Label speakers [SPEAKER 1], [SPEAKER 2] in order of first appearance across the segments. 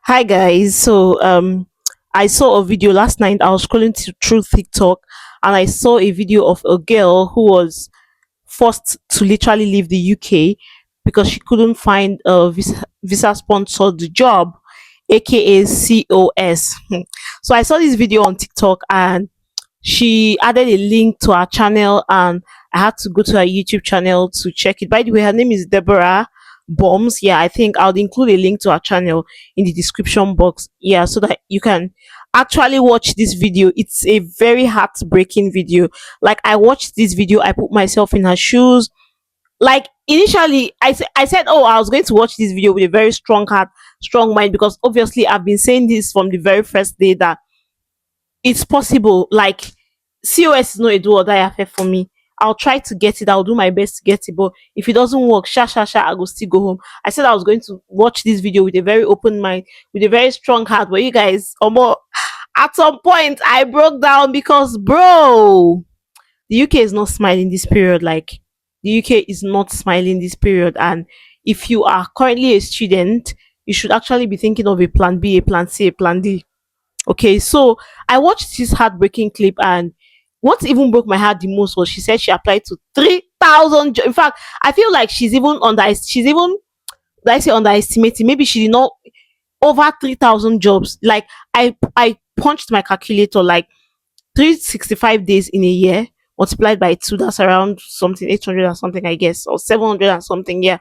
[SPEAKER 1] Hi guys. I saw a video last night. I was scrolling through TikTok and I saw a video of a girl who was forced to literally leave the UK because she couldn't find a visa sponsored job, aka COS. So I saw this video on TikTok and she added a link to our channel and I had to go to her YouTube channel to check it. By the way, her name is Deborah Bombs. Yeah, I think I'll include a link to her channel in the description box. Yeah, so that you can actually watch this video. It's a very heartbreaking video. Like I watched this video, I put myself in her shoes. Like initially I said, oh, I was going to watch this video with a very strong heart, strong mind, because obviously I've been saying this from the very first day that it's possible. Like COS is not a do or die affair for me. I'll try to get it. I'll do my best to get it. But if it doesn't work, I go still go home. I said I was going to watch this video with a very open mind, with a very strong heart. But you guys, more at some point, I broke down because, bro, the UK is not smiling this period. Like the UK is not smiling this period. And if you are currently a student, you should actually be thinking of a plan B, a plan C, a plan D. Okay, so I watched this heartbreaking clip, and what even broke my heart the most was she said she applied to 3,000. In fact, I feel like she's even, did I say underestimating? Maybe she did not over 3,000 jobs. Like I punched my calculator, like 365 days in a year multiplied by two. That's around something 800 and something, I guess, or 700 and something. Yeah,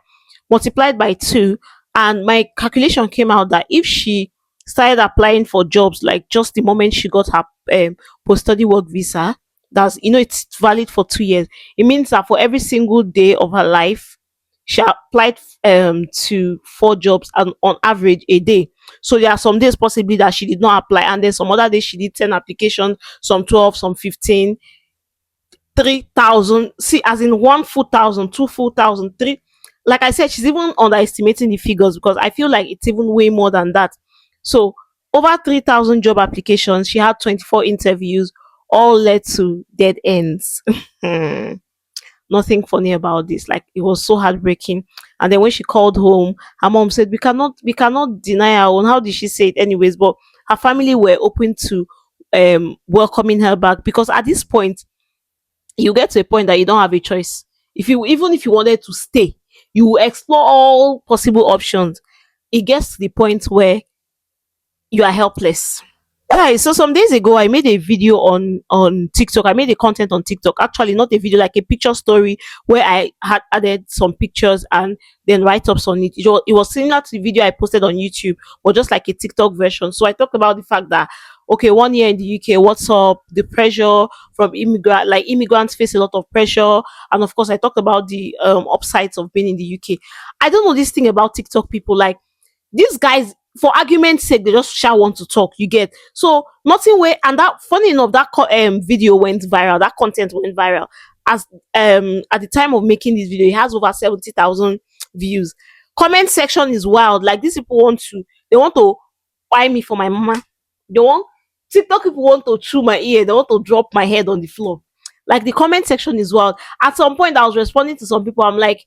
[SPEAKER 1] multiplied by two, and my calculation came out that if she started applying for jobs like just the moment she got her post-study work visa, that's, it's valid for 2 years. It means that for every single day of her life she applied to four jobs and on average a day. So there are some days possibly that she did not apply, and then some other days she did 10 applications, some 12, some 15. 3,000, see, as in one full thousand, two full thousand, three. Like I said, she's even underestimating the figures because I feel like it's even way more than that. So over 3,000 job applications, she had 24 interviews, all led to dead ends. Nothing funny about this. Like it was so heartbreaking. And then when she called home, her mom said, we cannot deny her own. How did she say it anyways? But her family were open to welcoming her back, because at this point you get to a point that you don't have a choice. If you, even if you wanted to stay, you will explore all possible options. It gets to the point where you are helpless. Right, so some days ago I made a video on TikTok. I made a content on TikTok. Actually, not a video, like a picture story where I had added some pictures and then write-ups on it. It was similar to the video I posted on YouTube, but just like a TikTok version. So I talked about the fact that, okay, 1 year in the UK, what's up, the pressure from immigrants face a lot of pressure, and of course I talked about the upsides of being in the UK. I don't know this thing about TikTok people, like these guys, for argument's sake, they just shall want to talk. You get, so nothing way. And that, funny enough, that video went viral. That content went viral. As at the time of making this video, it has over 70,000 views. Comment section is wild. Like these people they want to buy me for my mama. They want TikTok people want to chew my ear. They want to drop my head on the floor. Like the comment section is wild. At some point, I was responding to some people. I'm like,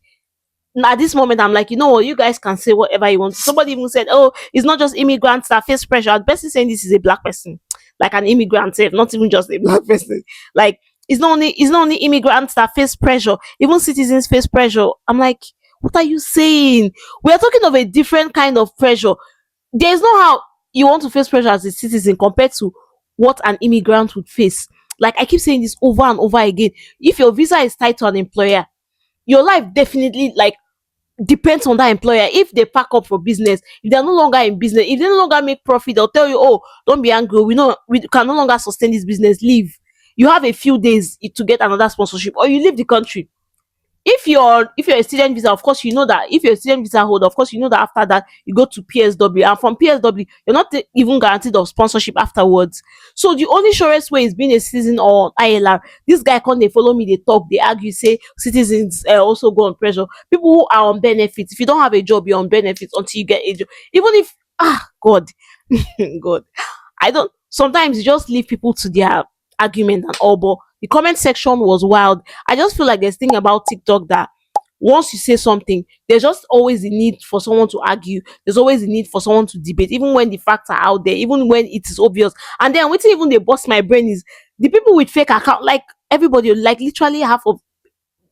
[SPEAKER 1] at this moment, I'm like, you know what, you guys can say whatever you want. Somebody even said, oh, it's not just immigrants that face pressure. At best, saying this is a black person, like an immigrant, not even just a black person. Like it's not only immigrants that face pressure, even citizens face pressure. I'm like, what are you saying? We are talking of a different kind of pressure. There's no how you want to face pressure as a citizen compared to what an immigrant would face. Like I keep saying this over and over again. If your visa is tied to an employer, your life definitely, like, depends on that employer. If they pack up for business, if they're no longer in business, if they no longer make profit, they'll tell you, oh, don't be angry, we can no longer sustain this business, leave. You have a few days to get another sponsorship, or you leave the country. If you're a student visa, of course you know that. If you're a student visa holder, of course you know that after that you go to PSW, and from PSW you're not even guaranteed of sponsorship afterwards. So the only surest way is being a citizen or ILR. This guy come, they follow me, they talk, they argue, say citizens also go on pressure. People who are on benefits, if you don't have a job, you're on benefits until you get a job. Even if, God, God, I don't. Sometimes you just leave people to their argument and all, but the comment section was wild. I just feel like there's thing about TikTok that once you say something, there's just always the need for someone to argue. There's always the need for someone to debate, even when the facts are out there, even when it is obvious. And then what even they bust my brain is the people with fake account, like everybody, like literally half of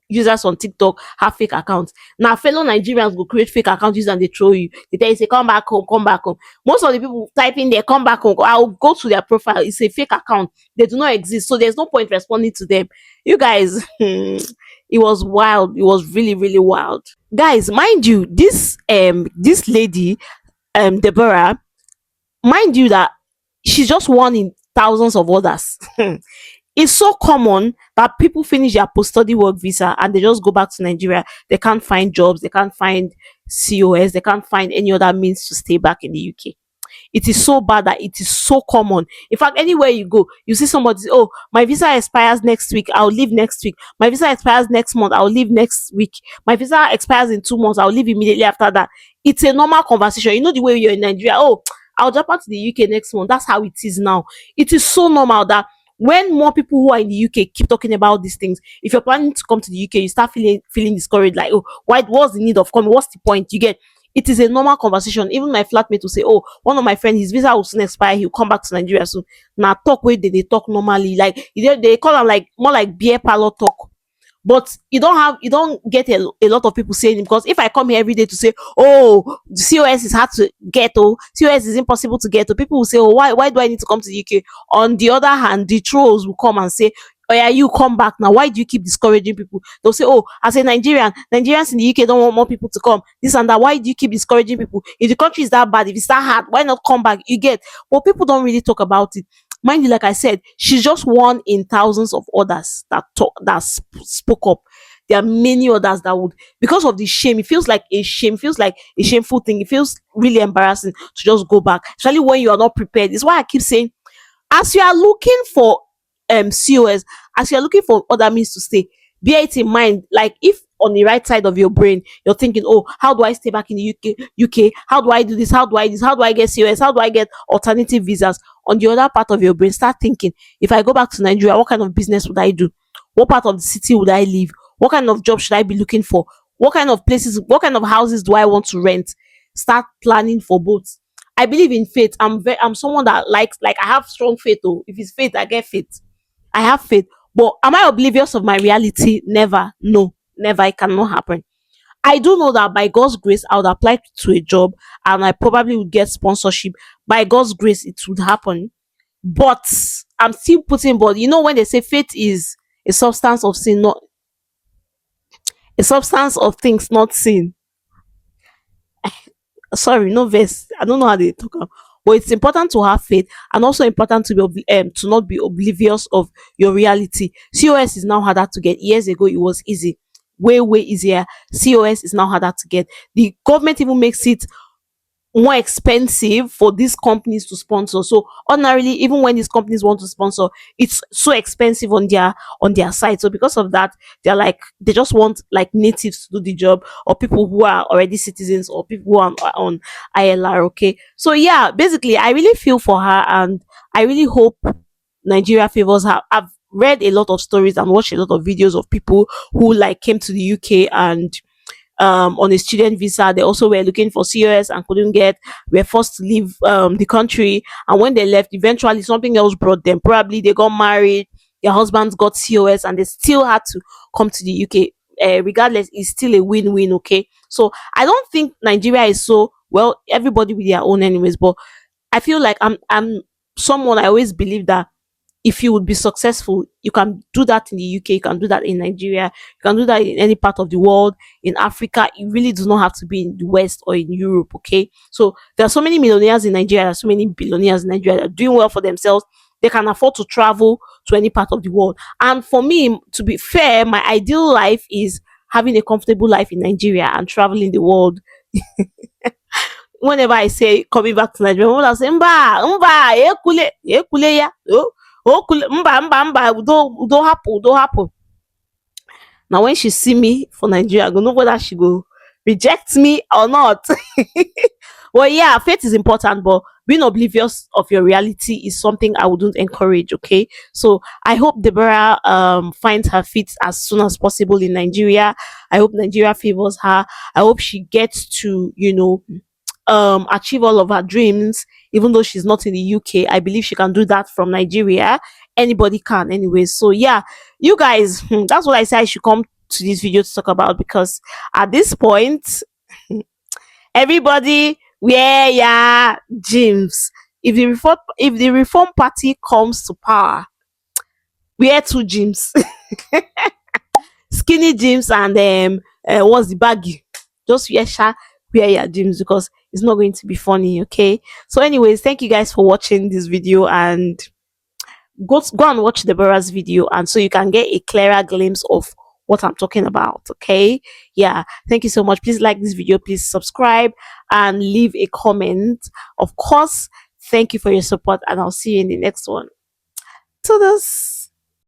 [SPEAKER 1] users on TikTok have fake accounts. Now, fellow Nigerians will create fake accounts use and they throw you. They tell you, say, come back home, come back home. Most of the people typing there, come back home. I'll go to their profile. It's a fake account. They do not exist. So there's no point responding to them. You guys, it was wild. It was really, really wild. Guys, mind you, this lady, Deborah, mind you that she's just one in thousands of others. It's so common that people finish their post-study work visa and they just go back to Nigeria. They can't find jobs, they can't find COS, they can't find any other means to stay back in the UK. It is so bad that it is so common. In fact, anywhere you go, you see somebody say, oh, my visa expires next week, I'll leave next week. My visa expires next month, I'll leave next week. My visa expires in 2 months, I'll leave immediately after that. It's a normal conversation. You know the way you're in Nigeria, oh, I'll jump out to the UK next month. That's how it is now. It is so normal that when more people who are in the UK keep talking about these things, if you're planning to come to the UK, you start feeling discouraged, like, oh, what's the need of coming? What's the point? You get it is a normal conversation. Even my flatmate will say, oh, one of my friends, his visa will soon expire, he'll come back to Nigeria soon. Now talk where they talk normally. Like they call them like more like beer parlor talk. But you don't get a lot of people saying it, because if I come here every day to say, oh, COS is hard to get, oh, COS is impossible to get, oh, people will say, oh, why do I need to come to the UK? On the other hand, the trolls will come and say, oh yeah, you come back now. Why do you keep discouraging people? They'll say, oh, as a Nigerian, Nigerians in the UK don't want more people to come. This and that. Why do you keep discouraging people? If the country is that bad, if it's that hard, why not come back? You get, but people don't really talk about it. Mind you, like I said, she's just one in thousands of others spoke up. There are many others that would, because of the shame, it feels like a shame, feels like a shameful thing. It feels really embarrassing to just go back, especially when you are not prepared. It's why I keep saying, as you are looking for COS, as you are looking for other means to stay, bear it in mind. Like if on the right side of your brain you're thinking, oh, how do I stay back in the UK, how do I do this, how do I get COS, how do I get alternative visas? On the other part of your brain, start thinking, if I go back to Nigeria, what kind of business would I do? What part of the city would I live? What kind of job should I be looking for? What kind of places, what kind of houses do I want to rent? Start planning for both. I believe in faith. I'm someone that likes, like, I have strong faith. Oh, if it's faith, I get faith. I have faith. But am I oblivious of my reality? Never. No, never. It cannot happen. I do know that by God's grace, I would apply to a job and I probably would get sponsorship. By God's grace, it would happen. But I'm still putting, but you know, when they say faith is a substance of sin, not a substance of things not seen. Sorry, no verse. I don't know how they talk about. But it's important to have faith, and also important to be to not be oblivious of your reality. COS is now harder to get. Years ago, it was easy, way easier. COS is now harder to get. The government even makes it more expensive for these companies to sponsor. So ordinarily, even when these companies want to sponsor, it's so expensive on their side. So because of that, they're like, they just want like natives to do the job, or people who are already citizens, or people who are on ILR. Okay. So yeah, basically I really feel for her, and I really hope Nigeria favors her. I've read a lot of stories and watched a lot of videos of people who like came to the UK and on a student visa. They also were looking for COS and couldn't get, were forced to leave the country. And when they left, eventually something else brought them. Probably they got married, their husbands got COS, and they still had to come to the UK. Regardless, it's still a win-win. Okay, so I don't think Nigeria is so well. Everybody with their own, anyways. But I feel like I'm someone, I always believe that if you would be successful, you can do that in the UK, you can do that in Nigeria, you can do that in any part of the world, in Africa. You really do not have to be in the West or in Europe, okay? So there are so many millionaires in Nigeria, there are so many billionaires in Nigeria that are doing well for themselves. They can afford to travel to any part of the world. And for me, to be fair, my ideal life is having a comfortable life in Nigeria and traveling the world. Whenever I say coming back to Nigeria, people will say, ekule ya, oh, mba, udo happen. Now when she see me for Nigeria, I go know whether she go reject me or not. Well, yeah, faith is important, but being oblivious of your reality is something I wouldn't encourage. Okay, so I hope Deborah finds her feet as soon as possible in Nigeria. I hope Nigeria favors her. I hope she gets to, achieve all of her dreams, even though she's not in the UK. I believe she can do that from Nigeria. Anybody can, anyway. So yeah, you guys, that's what I say I should come to this video to talk about, because at this point, everybody wear ya gyms. If the reform party comes to power, wear two gyms, skinny gyms and what's the baggy? Just wear your gyms, because it's not going to be funny. Okay. So, anyways, thank you guys for watching this video, and go and watch Deborah's video, and so you can get a clearer glimpse of what I'm talking about. Okay. Yeah. Thank you so much. Please like this video, please subscribe and leave a comment. Of course, thank you for your support, and I'll see you in the next one. To this.